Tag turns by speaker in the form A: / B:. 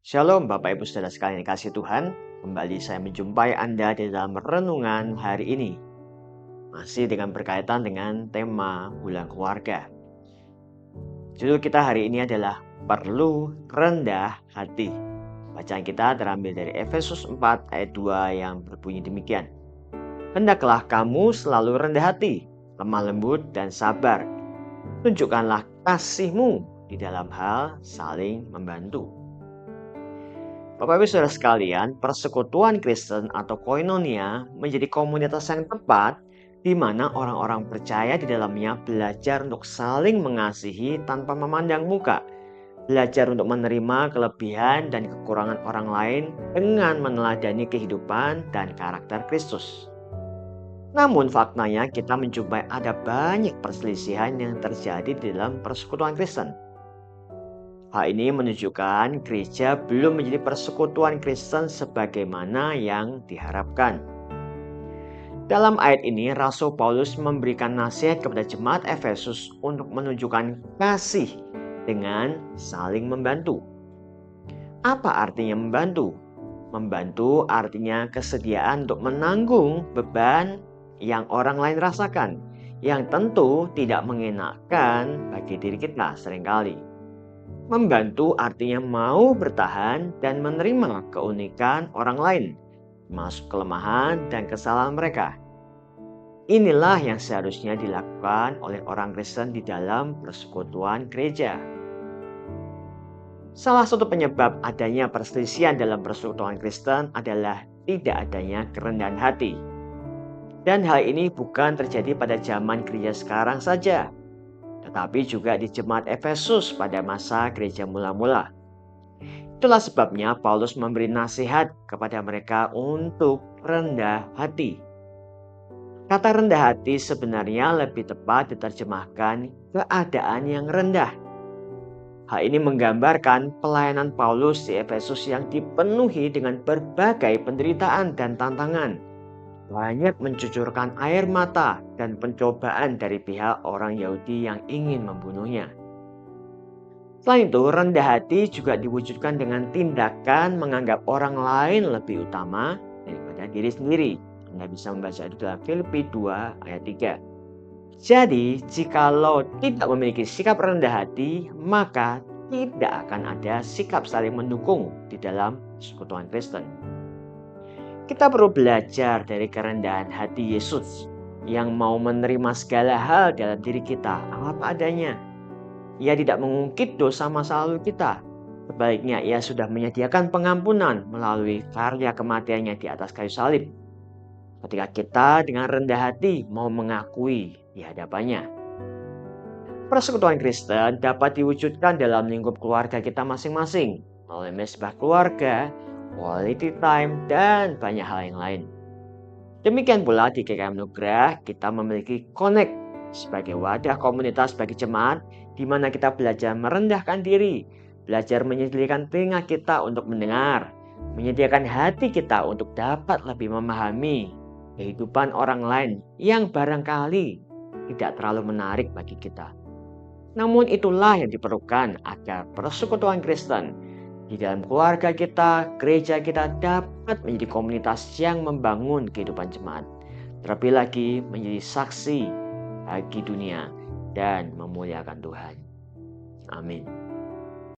A: Shalom Bapak Ibu Saudara sekalian yang kasih Tuhan. Kembali saya menjumpai Anda di dalam renungan hari ini. Masih dengan berkaitan dengan tema bulan keluarga. Judul kita hari ini adalah perlu rendah hati. Bacaan kita terambil dari Efesus 4 ayat 2 yang berbunyi demikian. Hendaklah kamu selalu rendah hati, lemah lembut dan sabar. Tunjukkanlah kasihmu di dalam hal saling membantu. Bapak Ibu Saudara sekalian, persekutuan Kristen atau koinonia menjadi komunitas yang tepat di mana orang-orang percaya di dalamnya belajar untuk saling mengasihi tanpa memandang muka, belajar untuk menerima kelebihan dan kekurangan orang lain dengan meneladani kehidupan dan karakter Kristus. Namun faktanya kita menjumpai ada banyak perselisihan yang terjadi di dalam persekutuan Kristen. Hal ini menunjukkan gereja belum menjadi persekutuan Kristen sebagaimana yang diharapkan. Dalam ayat ini, Rasul Paulus memberikan nasihat kepada jemaat Efesus untuk menunjukkan kasih dengan saling membantu. Apa artinya membantu? Membantu artinya kesediaan untuk menanggung beban yang orang lain rasakan, yang tentu tidak mengenakan bagi diri kita seringkali. Membantu artinya mau bertahan dan menerima keunikan orang lain, termasuk kelemahan dan kesalahan mereka. Inilah yang seharusnya dilakukan oleh orang Kristen di dalam persekutuan gereja. Salah satu penyebab adanya perselisihan dalam persekutuan Kristen adalah tidak adanya kerendahan hati. Dan hal ini bukan terjadi pada zaman gereja sekarang saja, tetapi juga di jemaat Efesus pada masa gereja mula-mula. Itulah sebabnya Paulus memberi nasihat kepada mereka untuk rendah hati. Kata rendah hati sebenarnya lebih tepat diterjemahkan keadaan yang rendah. Hal ini menggambarkan pelayanan Paulus di Efesus yang dipenuhi dengan berbagai penderitaan dan tantangan. Banyak mencucurkan air mata dan pencobaan dari pihak orang Yahudi yang ingin membunuhnya. Selain itu, rendah hati juga diwujudkan dengan tindakan menganggap orang lain lebih utama daripada diri sendiri. Anda bisa membaca itu dalam Filipi 2 ayat 3. Jadi, jikalau tidak memiliki sikap rendah hati, maka tidak akan ada sikap saling mendukung di dalam persekutuan Kristen. Kita perlu belajar dari kerendahan hati Yesus yang mau menerima segala hal dalam diri kita apa adanya. Ia tidak mengungkit dosa masa lalu kita. Sebaliknya ia sudah menyediakan pengampunan melalui karya kematiannya di atas kayu salib. Ketika kita dengan rendah hati mau mengakui di hadapannya. Persekutuan Kristen dapat diwujudkan dalam lingkup keluarga kita masing-masing melalui mesbah keluarga, quality time, dan banyak hal yang lain. Demikian pula di GKM Nugrah, kita memiliki Connect sebagai wadah komunitas bagi jemaat di mana kita belajar merendahkan diri, belajar menyediakan telinga kita untuk mendengar, menyediakan hati kita untuk dapat lebih memahami kehidupan orang lain yang barangkali tidak terlalu menarik bagi kita. Namun itulah yang diperlukan agar persekutuan Kristen di dalam keluarga kita, gereja kita dapat menjadi komunitas yang membangun kehidupan jemaat. Terlebih lagi menjadi saksi bagi dunia dan memuliakan Tuhan. Amin.